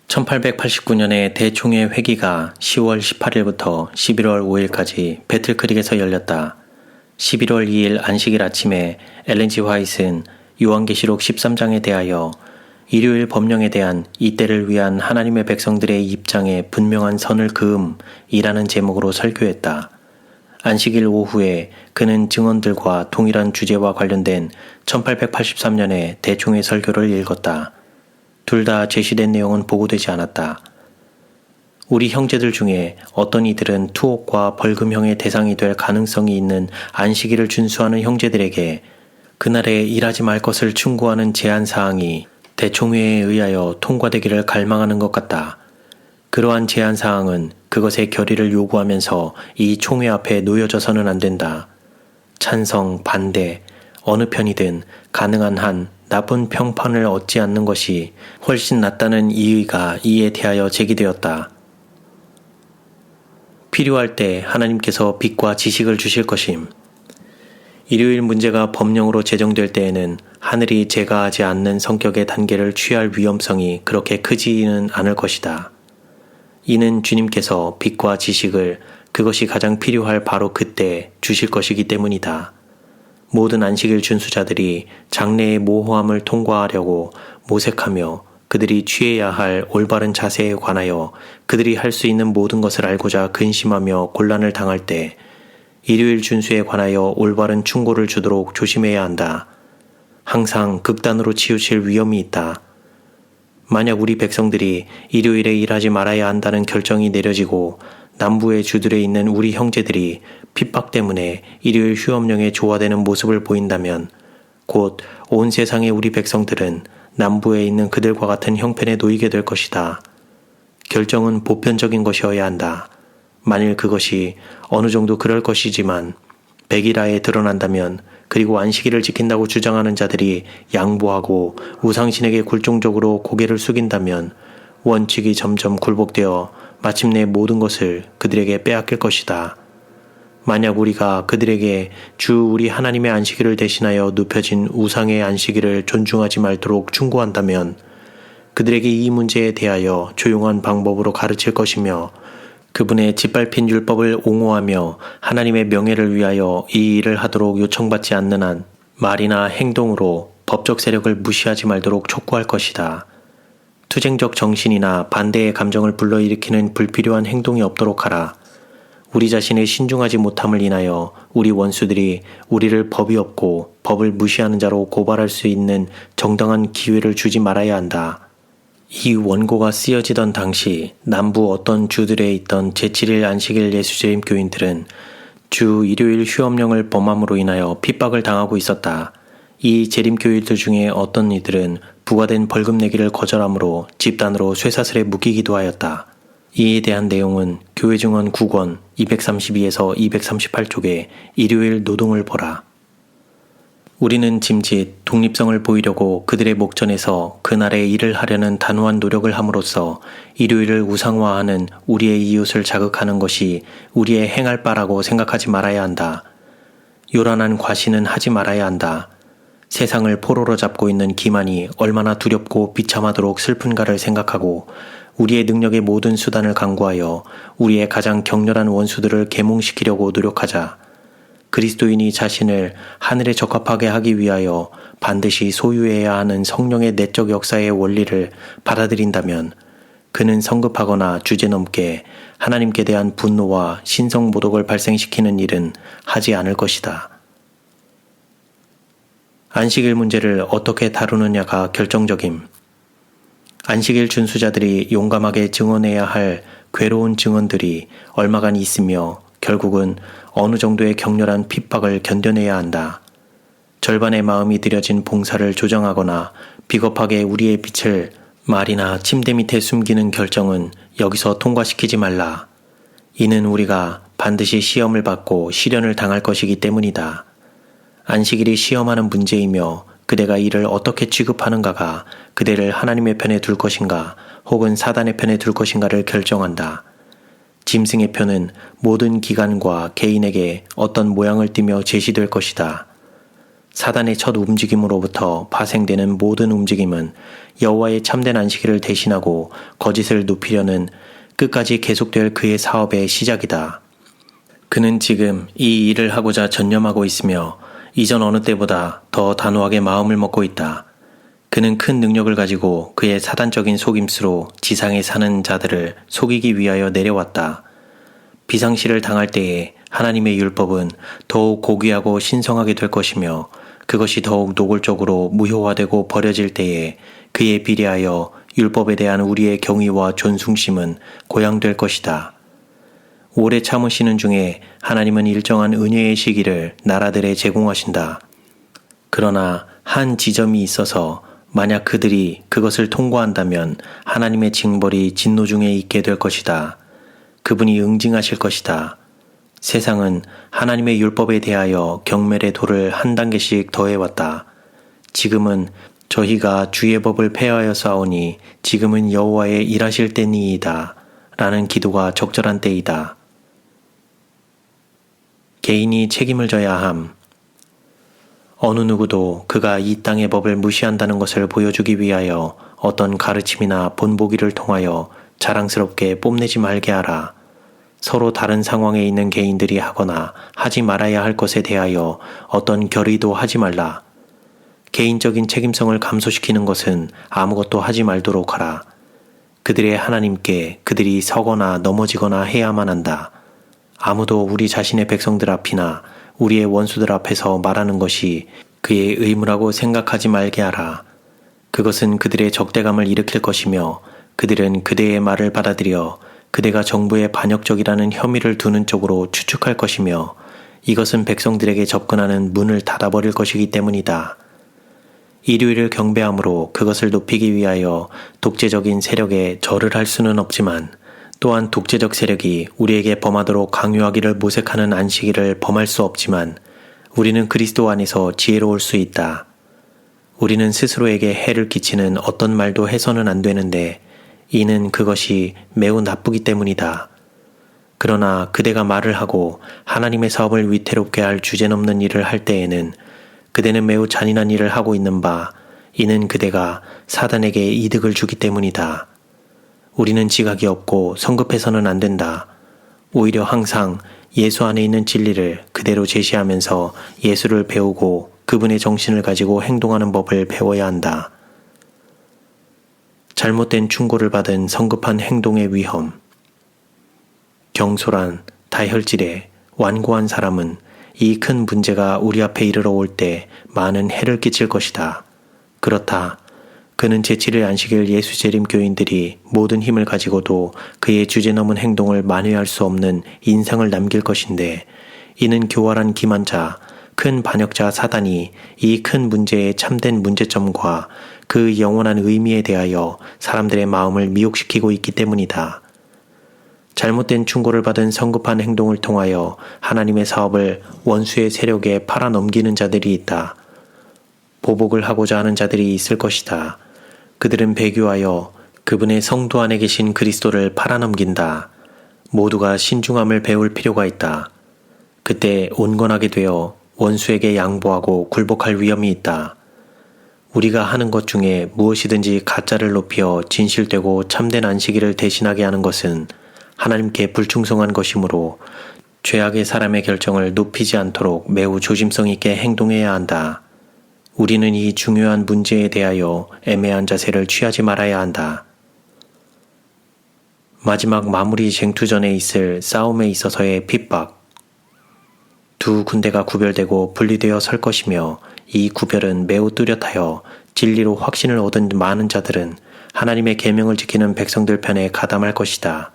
1889년에 대총회 회기가 10월 18일부터 11월 5일까지 배틀크릭에서 열렸다. 11월 2일 안식일 아침에 엘렌 G. 화이트는 요한계시록 13장에 대하여 일요일 법령에 대한 이때를 위한 하나님의 백성들의 입장에 분명한 선을 그음이라는 제목으로 설교했다. 안식일 오후에 그는 증언들과 동일한 주제와 관련된 1883년의 대총회 설교를 읽었다. 둘 다 제시된 내용은 보고되지 않았다. 우리 형제들 중에 어떤 이들은 투옥과 벌금형의 대상이 될 가능성이 있는 안식일을 준수하는 형제들에게 그날에 일하지 말 것을 충고하는 제한사항이 대총회에 의하여 통과되기를 갈망하는 것 같다. 그러한 제한사항은 그것의 결의를 요구하면서 이 총회 앞에 놓여져서는 안 된다. 찬성, 반대, 어느 편이든 가능한 한 나쁜 평판을 얻지 않는 것이 훨씬 낫다는 이의가 이에 대하여 제기되었다. 필요할 때 하나님께서 빛과 지식을 주실 것임. 일요일 문제가 법령으로 제정될 때에는 하늘이 제가하지 않는 성격의 단계를 취할 위험성이 그렇게 크지는 않을 것이다. 이는 주님께서 빛과 지식을 그것이 가장 필요할 바로 그때 주실 것이기 때문이다. 모든 안식일 준수자들이 장래의 모호함을 통과하려고 모색하며 그들이 취해야 할 올바른 자세에 관하여 그들이 할 수 있는 모든 것을 알고자 근심하며 곤란을 당할 때 일요일 준수에 관하여 올바른 충고를 주도록 조심해야 한다. 항상 극단으로 치우칠 위험이 있다. 만약 우리 백성들이 일요일에 일하지 말아야 한다는 결정이 내려지고 남부의 주들에 있는 우리 형제들이 핍박 때문에 일요일 휴업령에 조화되는 모습을 보인다면 곧 온 세상의 우리 백성들은 남부에 있는 그들과 같은 형편에 놓이게 될 것이다. 결정은 보편적인 것이어야 한다. 만일 그것이 어느 정도 그럴 것이지만 백일하에 드러난다면 그리고 안식일을 지킨다고 주장하는 자들이 양보하고 우상신에게 굴종적으로 고개를 숙인다면 원칙이 점점 굴복되어 마침내 모든 것을 그들에게 빼앗길 것이다. 만약 우리가 그들에게 주 우리 하나님의 안식일을 대신하여 눕혀진 우상의 안식일을 존중하지 말도록 충고한다면 그들에게 이 문제에 대하여 조용한 방법으로 가르칠 것이며 그분의 짓밟힌 율법을 옹호하며 하나님의 명예를 위하여 이 일을 하도록 요청받지 않는 한 말이나 행동으로 법적 세력을 무시하지 말도록 촉구할 것이다. 투쟁적 정신이나 반대의 감정을 불러일으키는 불필요한 행동이 없도록 하라. 우리 자신의 신중하지 못함을 인하여 우리 원수들이 우리를 법이 없고 법을 무시하는 자로 고발할 수 있는 정당한 기회를 주지 말아야 한다. 이 원고가 쓰여지던 당시 남부 어떤 주들에 있던 제7일 안식일 예수재임 교인들은 주 일요일 휴업령을 범함으로 인하여 핍박을 당하고 있었다. 이 재림교인들 중에 어떤 이들은 부과된 벌금 내기를 거절함으로 집단으로 쇠사슬에 묶이기도 하였다. 이에 대한 내용은 교회증언 9권 232에서 238쪽에 일요일 노동을 보라. 우리는 짐짓 독립성을 보이려고 그들의 목전에서 그날의 일을 하려는 단호한 노력을 함으로써 일요일을 우상화하는 우리의 이웃을 자극하는 것이 우리의 행할 바라고 생각하지 말아야 한다. 요란한 과시는 하지 말아야 한다. 세상을 포로로 잡고 있는 기만이 얼마나 두렵고 비참하도록 슬픈가를 생각하고 우리의 능력의 모든 수단을 강구하여 우리의 가장 격렬한 원수들을 계몽시키려고 노력하자. 그리스도인이 자신을 하늘에 적합하게 하기 위하여 반드시 소유해야 하는 성령의 내적 역사의 원리를 받아들인다면 그는 성급하거나 주제넘게 하나님께 대한 분노와 신성모독을 발생시키는 일은 하지 않을 것이다. 안식일 문제를 어떻게 다루느냐가 결정적임. 안식일 준수자들이 용감하게 증언해야 할 괴로운 증언들이 얼마간 있으며 결국은 어느 정도의 격렬한 핍박을 견뎌내야 한다. 절반의 마음이 들여진 봉사를 조정하거나 비겁하게 우리의 빛을 말이나 침대 밑에 숨기는 결정은 여기서 통과시키지 말라. 이는 우리가 반드시 시험을 받고 시련을 당할 것이기 때문이다. 안식일이 시험하는 문제이며 그대가 이를 어떻게 취급하는가가 그대를 하나님의 편에 둘 것인가 혹은 사단의 편에 둘 것인가를 결정한다. 짐승의 표는 모든 기관과 개인에게 어떤 모양을 띠며 제시될 것이다. 사단의 첫 움직임으로부터 파생되는 모든 움직임은 여호와의 참된 안식일을 대신하고 거짓을 눕히려는 끝까지 계속될 그의 사업의 시작이다. 그는 지금 이 일을 하고자 전념하고 있으며 이전 어느 때보다 더 단호하게 마음을 먹고 있다. 그는 큰 능력을 가지고 그의 사단적인 속임수로 지상에 사는 자들을 속이기 위하여 내려왔다. 비상시를 당할 때에 하나님의 율법은 더욱 고귀하고 신성하게 될 것이며 그것이 더욱 노골적으로 무효화되고 버려질 때에 그에 비례하여 율법에 대한 우리의 경의와 존숭심은 고양될 것이다. 오래 참으시는 중에 하나님은 일정한 은혜의 시기를 나라들에 제공하신다. 그러나 한 지점이 있어서 만약 그들이 그것을 통과한다면 하나님의 징벌이 진노 중에 있게 될 것이다. 그분이 응징하실 것이다. 세상은 하나님의 율법에 대하여 경멸의 도를 한 단계씩 더해왔다. 지금은 저희가 주의 법을 폐하여 싸우니 지금은 여호와의 일하실 때니이다. 라는 기도가 적절한 때이다. 개인이 책임을 져야 함. 어느 누구도 그가 이 땅의 법을 무시한다는 것을 보여주기 위하여 어떤 가르침이나 본보기를 통하여 자랑스럽게 뽐내지 말게 하라. 서로 다른 상황에 있는 개인들이 하거나 하지 말아야 할 것에 대하여 어떤 결의도 하지 말라. 개인적인 책임성을 감소시키는 것은 아무것도 하지 말도록 하라. 그들의 하나님께 그들이 서거나 넘어지거나 해야만 한다. 아무도 우리 자신의 백성들 앞이나 우리의 원수들 앞에서 말하는 것이 그의 의무라고 생각하지 말게 하라. 그것은 그들의 적대감을 일으킬 것이며 그들은 그대의 말을 받아들여 그대가 정부에 반역적이라는 혐의를 두는 쪽으로 추측할 것이며 이것은 백성들에게 접근하는 문을 닫아버릴 것이기 때문이다. 인류를 경배함으로 그것을 높이기 위하여 독재적인 세력에 절을 할 수는 없지만 또한 독재적 세력이 우리에게 범하도록 강요하기를 모색하는 안식일을 범할 수 없지만 우리는 그리스도 안에서 지혜로울 수 있다. 우리는 스스로에게 해를 끼치는 어떤 말도 해서는 안 되는데 이는 그것이 매우 나쁘기 때문이다. 그러나 그대가 말을 하고 하나님의 사업을 위태롭게 할 주제넘는 일을 할 때에는 그대는 매우 잔인한 일을 하고 있는 바 이는 그대가 사단에게 이득을 주기 때문이다. 우리는 지각이 없고 성급해서는 안 된다. 오히려 항상 예수 안에 있는 진리를 그대로 제시하면서 예수를 배우고 그분의 정신을 가지고 행동하는 법을 배워야 한다. 잘못된 충고를 받은 성급한 행동의 위험. 경솔한, 다혈질의, 완고한 사람은 이 큰 문제가 우리 앞에 이르러 올 때 많은 해를 끼칠 것이다. 그렇다. 그는 제7일 안식일 예수 재림 교인들이 모든 힘을 가지고도 그의 주제넘은 행동을 만회할 수 없는 인상을 남길 것인데 이는 교활한 기만자, 큰 반역자 사단이 이 큰 문제의 참된 문제점과 그 영원한 의미에 대하여 사람들의 마음을 미혹시키고 있기 때문이다. 잘못된 충고를 받은 성급한 행동을 통하여 하나님의 사업을 원수의 세력에 팔아넘기는 자들이 있다. 보복을 하고자 하는 자들이 있을 것이다. 그들은 배교하여 그분의 성도 안에 계신 그리스도를 팔아넘긴다. 모두가 신중함을 배울 필요가 있다. 그때 온건하게 되어 원수에게 양보하고 굴복할 위험이 있다. 우리가 하는 것 중에 무엇이든지 가짜를 높여 진실되고 참된 안식일을 대신하게 하는 것은 하나님께 불충성한 것이므로 죄악의 사람의 결정을 높이지 않도록 매우 조심성 있게 행동해야 한다. 우리는 이 중요한 문제에 대하여 애매한 자세를 취하지 말아야 한다. 마지막 마무리 쟁투전에 있을 싸움에 있어서의 핍박. 두 군대가 구별되고 분리되어 설 것이며 이 구별은 매우 뚜렷하여 진리로 확신을 얻은 많은 자들은 하나님의 계명을 지키는 백성들 편에 가담할 것이다.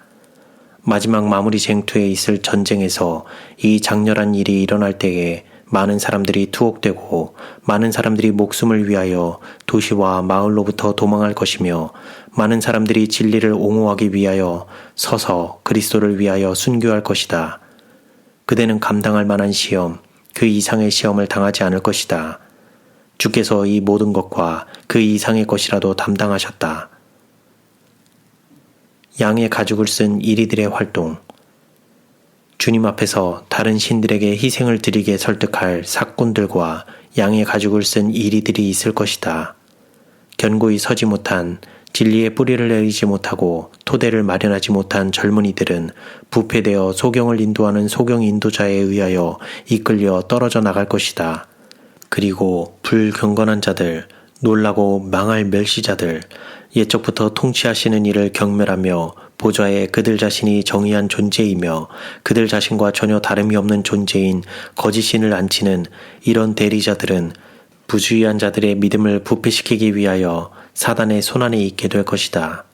마지막 마무리 쟁투에 있을 전쟁에서 이 장렬한 일이 일어날 때에 많은 사람들이 투옥되고 많은 사람들이 목숨을 위하여 도시와 마을로부터 도망할 것이며 많은 사람들이 진리를 옹호하기 위하여 서서 그리스도를 위하여 순교할 것이다. 그대는 감당할 만한 시험, 그 이상의 시험을 당하지 않을 것이다. 주께서 이 모든 것과 그 이상의 것이라도 담당하셨다. 양의 가죽을 쓴 이리들의 활동. 주님 앞에서 다른 신들에게 희생을 드리게 설득할 삭군들과 양의 가죽을 쓴 이리들이 있을 것이다. 견고히 서지 못한, 진리의 뿌리를 내리지 못하고 토대를 마련하지 못한 젊은이들은 부패되어 소경을 인도하는 소경 인도자에 의하여 이끌려 떨어져 나갈 것이다. 그리고 불경건한 자들, 놀라고 망할 멸시자들, 옛적부터 통치하시는 이를 경멸하며 보좌에 그들 자신이 정의한 존재이며 그들 자신과 전혀 다름이 없는 존재인 거짓신을 앉히는 이런 대리자들은 부주의한 자들의 믿음을 부패시키기 위하여 사단의 손안에 있게 될 것이다.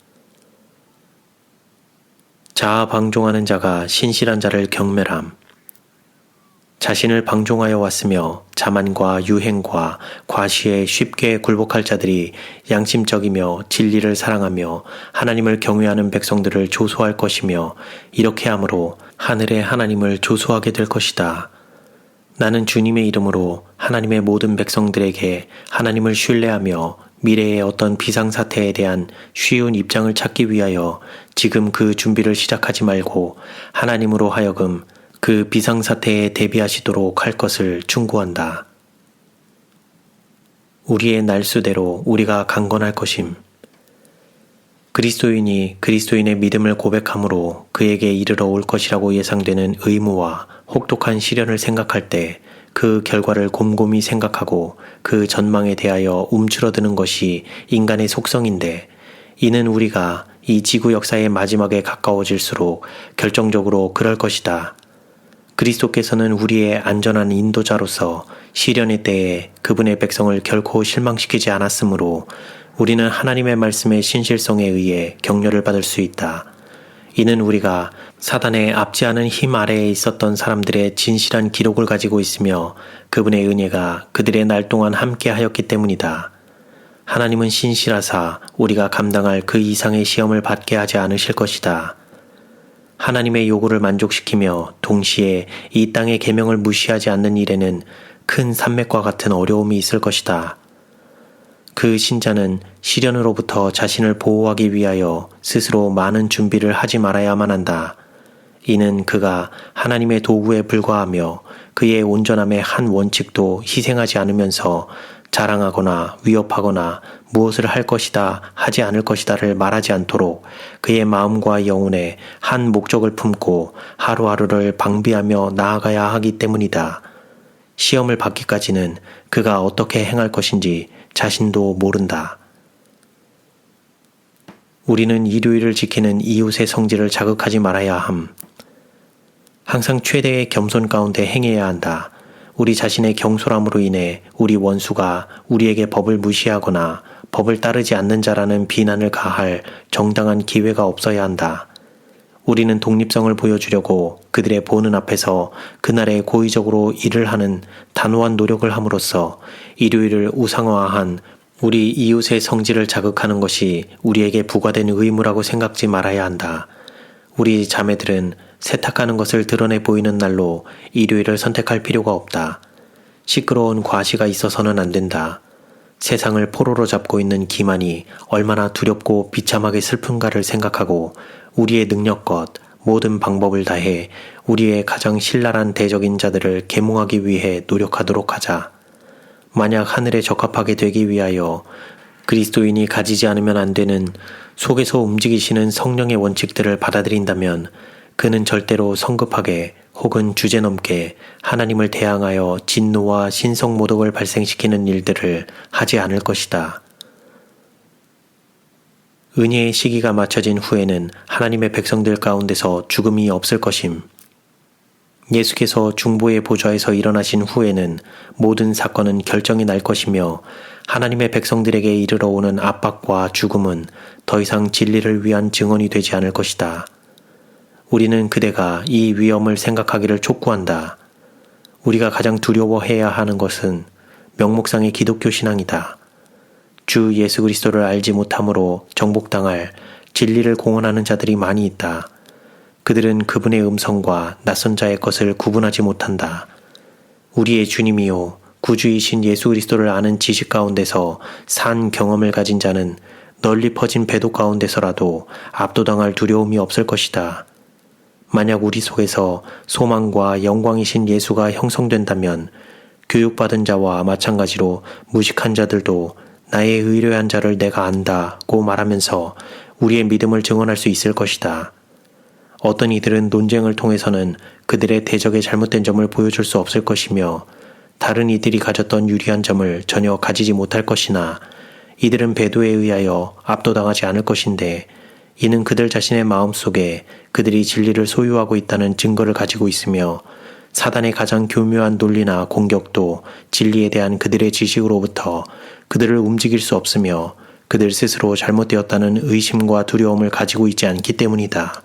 자아 방종하는 자가 신실한 자를 경멸함. 자신을 방종하여 왔으며 자만과 유행과 과시에 쉽게 굴복할 자들이 양심적이며 진리를 사랑하며 하나님을 경외하는 백성들을 조소할 것이며 이렇게 함으로 하늘의 하나님을 조소하게 될 것이다. 나는 주님의 이름으로 하나님의 모든 백성들에게 하나님을 신뢰하며 미래의 어떤 비상사태에 대한 쉬운 입장을 찾기 위하여 지금 그 준비를 시작하지 말고 하나님으로 하여금 그 비상사태에 대비하시도록 할 것을 충고한다. 우리의 날수대로 우리가 강건할 것임. 그리스도인이 그리스도인의 믿음을 고백함으로 그에게 이르러 올 것이라고 예상되는 의무와 혹독한 시련을 생각할 때 그 결과를 곰곰이 생각하고 그 전망에 대하여 움츠러드는 것이 인간의 속성인데 이는 우리가 이 지구 역사의 마지막에 가까워질수록 결정적으로 그럴 것이다. 그리스도께서는 우리의 안전한 인도자로서 시련의 때에 그분의 백성을 결코 실망시키지 않았으므로 우리는 하나님의 말씀의 신실성에 의해 격려를 받을 수 있다. 이는 우리가 사단의 앞지 않은 힘 아래에 있었던 사람들의 진실한 기록을 가지고 있으며 그분의 은혜가 그들의 날 동안 함께 하였기 때문이다. 하나님은 신실하사 우리가 감당할 그 이상의 시험을 받게 하지 않으실 것이다. 하나님의 요구를 만족시키며 동시에 이 땅의 계명을 무시하지 않는 일에는 큰 산맥과 같은 어려움이 있을 것이다. 그 신자는 시련으로부터 자신을 보호하기 위하여 스스로 많은 준비를 하지 말아야만 한다. 이는 그가 하나님의 도구에 불과하며 그의 온전함의 한 원칙도 희생하지 않으면서 자랑하거나 위협하거나 무엇을 할 것이다 하지 않을 것이다를 말하지 않도록 그의 마음과 영혼에 한 목적을 품고 하루하루를 방비하며 나아가야 하기 때문이다. 시험을 받기까지는 그가 어떻게 행할 것인지 자신도 모른다. 우리는 일요일을 지키는 이웃의 성질을 자극하지 말아야 함. 항상 최대의 겸손 가운데 행해야 한다. 우리 자신의 경솔함으로 인해 우리 원수가 우리에게 법을 무시하거나 법을 따르지 않는 자라는 비난을 가할 정당한 기회가 없어야 한다. 우리는 독립성을 보여주려고 그들의 보는 앞에서 그날에 고의적으로 일을 하는 단호한 노력을 함으로써 일요일을 우상화한 우리 이웃의 성질을 자극하는 것이 우리에게 부과된 의무라고 생각지 말아야 한다. 우리 자매들은 세탁하는 것을 드러내 보이는 날로 일요일을 선택할 필요가 없다. 시끄러운 과시가 있어서는 안 된다. 세상을 포로로 잡고 있는 기만이 얼마나 두렵고 비참하게 슬픈가를 생각하고 우리의 능력껏 모든 방법을 다해 우리의 가장 신랄한 대적인 자들을 계몽하기 위해 노력하도록 하자. 만약 하늘에 적합하게 되기 위하여 그리스도인이 가지지 않으면 안 되는 속에서 움직이시는 성령의 원칙들을 받아들인다면 그는 절대로 성급하게 혹은 주제넘게 하나님을 대항하여 진노와 신성모독을 발생시키는 일들을 하지 않을 것이다. 은혜의 시기가 맞춰진 후에는 하나님의 백성들 가운데서 죽음이 없을 것임. 예수께서 중보의 보좌에서 일어나신 후에는 모든 사건은 결정이 날 것이며 하나님의 백성들에게 이르러 오는 압박과 죽음은 더 이상 진리를 위한 증언이 되지 않을 것이다. 우리는 그대가 이 위험을 생각하기를 촉구한다. 우리가 가장 두려워해야 하는 것은 명목상의 기독교 신앙이다. 주 예수 그리스도를 알지 못함으로 정복당할 진리를 공언하는 자들이 많이 있다. 그들은 그분의 음성과 낯선 자의 것을 구분하지 못한다. 우리의 주님이요 구주이신 예수 그리스도를 아는 지식 가운데서 산 경험을 가진 자는 널리 퍼진 배도 가운데서라도 압도당할 두려움이 없을 것이다. 만약 우리 속에서 소망과 영광이신 예수가 형성된다면 교육받은 자와 마찬가지로 무식한 자들도 나의 의뢰한 자를 내가 안다고 말하면서 우리의 믿음을 증언할 수 있을 것이다. 어떤 이들은 논쟁을 통해서는 그들의 대적의 잘못된 점을 보여줄 수 없을 것이며 다른 이들이 가졌던 유리한 점을 전혀 가지지 못할 것이나 이들은 배도에 의하여 압도당하지 않을 것인데 이는 그들 자신의 마음속에 그들이 진리를 소유하고 있다는 증거를 가지고 있으며 사단의 가장 교묘한 논리나 공격도 진리에 대한 그들의 지식으로부터 그들을 움직일 수 없으며 그들 스스로 잘못되었다는 의심과 두려움을 가지고 있지 않기 때문이다.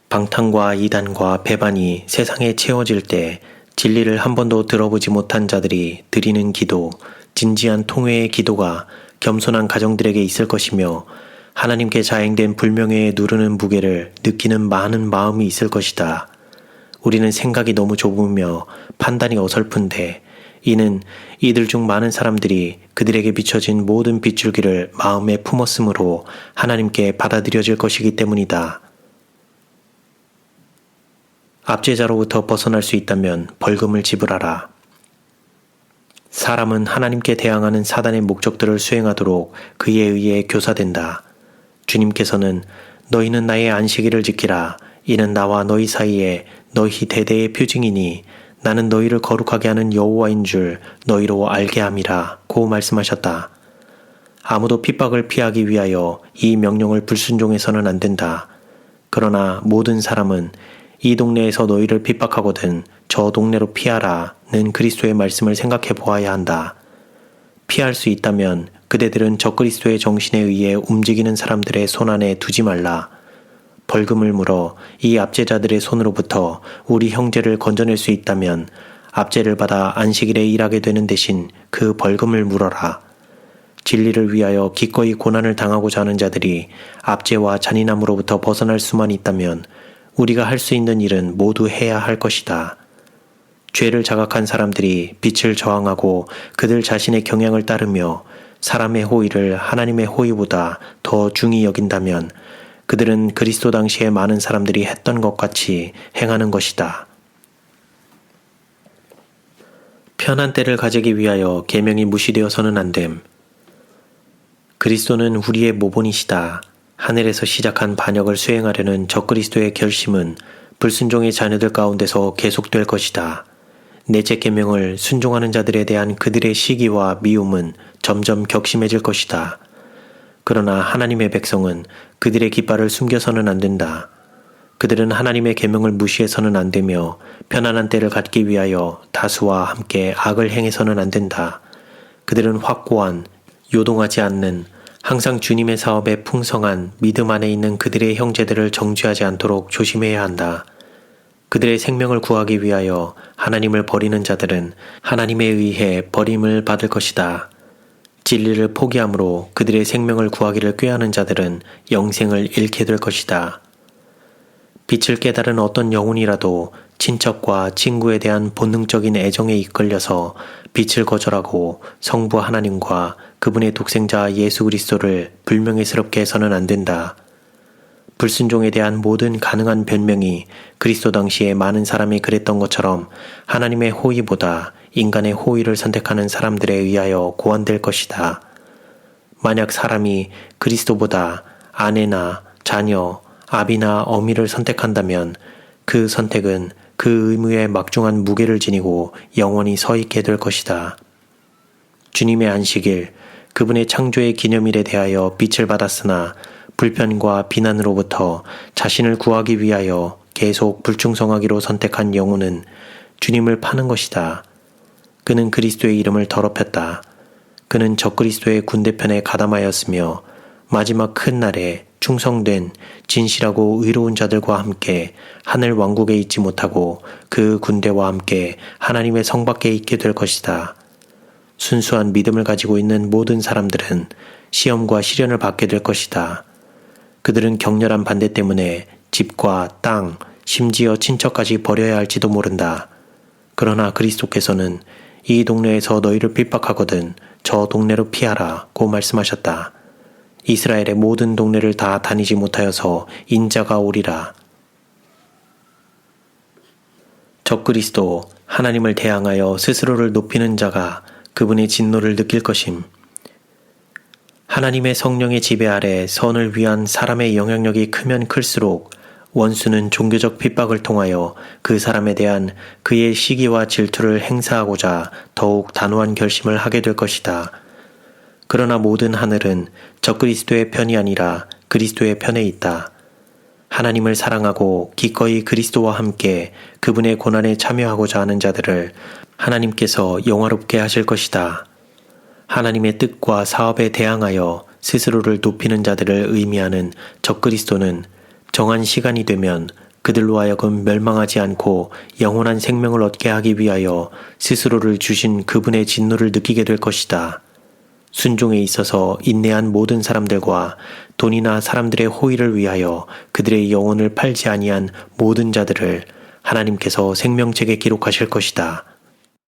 방탕과 이단과 배반이 세상에 채워질 때 진리를 한 번도 들어보지 못한 자들이 드리는 기도, 진지한 통회의 기도가 겸손한 가정들에게 있을 것이며 하나님께 자행된 불명예에 누르는 무게를 느끼는 많은 마음이 있을 것이다. 우리는 생각이 너무 좁으며 판단이 어설픈데 이는 이들 중 많은 사람들이 그들에게 비춰진 모든 빗줄기를 마음에 품었으므로 하나님께 받아들여질 것이기 때문이다. 압제자로부터 벗어날 수 있다면 벌금을 지불하라. 사람은 하나님께 대항하는 사단의 목적들을 수행하도록 그에 의해 교사된다. 주님께서는 너희는 나의 안식일을 지키라. 이는 나와 너희 사이에 너희 대대의 표징이니 나는 너희를 거룩하게 하는 여호와인 줄 너희로 알게 함이라 고 말씀하셨다. 아무도 핍박을 피하기 위하여 이 명령을 불순종해서는 안 된다. 그러나 모든 사람은 이 동네에서 너희를 핍박하거든 저 동네로 피하라는 그리스도의 말씀을 생각해 보아야 한다. 피할 수 있다면 그대들은 적그리스도의 정신에 의해 움직이는 사람들의 손안에 두지 말라. 벌금을 물어 이 압제자들의 손으로부터 우리 형제를 건져낼 수 있다면 압제를 받아 안식일에 일하게 되는 대신 그 벌금을 물어라. 진리를 위하여 기꺼이 고난을 당하고자 하는 자들이 압제와 잔인함으로부터 벗어날 수만 있다면 우리가 할 수 있는 일은 모두 해야 할 것이다. 죄를 자각한 사람들이 빛을 저항하고 그들 자신의 경향을 따르며 사람의 호의를 하나님의 호의보다 더 중히 여긴다면 그들은 그리스도 당시에 많은 사람들이 했던 것 같이 행하는 것이다. 편한 때를 가지기 위하여 계명이 무시되어서는 안 됨. 그리스도는 우리의 모본이시다. 하늘에서 시작한 반역을 수행하려는 적그리스도의 결심은 불순종의 자녀들 가운데서 계속될 것이다. 넷째 계명을 순종하는 자들에 대한 그들의 시기와 미움은 점점 격심해질 것이다. 그러나 하나님의 백성은 그들의 깃발을 숨겨서는 안 된다. 그들은 하나님의 계명을 무시해서는 안 되며 편안한 때를 갖기 위하여 다수와 함께 악을 행해서는 안 된다. 그들은 확고한, 요동하지 않는, 항상 주님의 사업에 풍성한 믿음 안에 있는 그들의 형제들을 정죄하지 않도록 조심해야 한다. 그들의 생명을 구하기 위하여 하나님을 버리는 자들은 하나님에 의해 버림을 받을 것이다. 진리를 포기함으로 그들의 생명을 구하기를 꾀하는 자들은 영생을 잃게 될 것이다. 빛을 깨달은 어떤 영혼이라도 친척과 친구에 대한 본능적인 애정에 이끌려서 빛을 거절하고 성부 하나님과 그분의 독생자 예수 그리스도를 불명예스럽게 해서는 안 된다. 불순종에 대한 모든 가능한 변명이 그리스도 당시에 많은 사람이 그랬던 것처럼 하나님의 호의보다 인간의 호의를 선택하는 사람들에 의하여 고안될 것이다. 만약 사람이 그리스도보다 아내나 자녀, 아비나 어미를 선택한다면 그 선택은 그 의무에 막중한 무게를 지니고 영원히 서 있게 될 것이다. 주님의 안식일, 그분의 창조의 기념일에 대하여 빛을 받았으나 불편과 비난으로부터 자신을 구하기 위하여 계속 불충성하기로 선택한 영혼은 주님을 파는 것이다. 그는 그리스도의 이름을 더럽혔다. 그는 적그리스도의 군대편에 가담하였으며 마지막 큰 날에 충성된 진실하고 의로운 자들과 함께 하늘 왕국에 있지 못하고 그 군대와 함께 하나님의 성 밖에 있게 될 것이다. 순수한 믿음을 가지고 있는 모든 사람들은 시험과 시련을 받게 될 것이다. 그들은 격렬한 반대 때문에 집과 땅, 심지어 친척까지 버려야 할지도 모른다. 그러나 그리스도께서는 이 동네에서 너희를 핍박하거든 저 동네로 피하라 고 말씀하셨다. 이스라엘의 모든 동네를 다 다니지 못하여서 인자가 오리라. 적그리스도 하나님을 대항하여 스스로를 높이는 자가 그분의 진노를 느낄 것임. 하나님의 성령의 지배 아래 선을 위한 사람의 영향력이 크면 클수록 원수는 종교적 핍박을 통하여 그 사람에 대한 그의 시기와 질투를 행사하고자 더욱 단호한 결심을 하게 될 것이다. 그러나 모든 하늘은 적그리스도의 편이 아니라 그리스도의 편에 있다. 하나님을 사랑하고 기꺼이 그리스도와 함께 그분의 고난에 참여하고자 하는 자들을 하나님께서 영화롭게 하실 것이다. 하나님의 뜻과 사업에 대항하여 스스로를 높이는 자들을 의미하는 적그리스도는 정한 시간이 되면 그들로 하여금 멸망하지 않고 영원한 생명을 얻게 하기 위하여 스스로를 주신 그분의 진노를 느끼게 될 것이다. 순종에 있어서 인내한 모든 사람들과 돈이나 사람들의 호의를 위하여 그들의 영혼을 팔지 아니한 모든 자들을 하나님께서 생명책에 기록하실 것이다.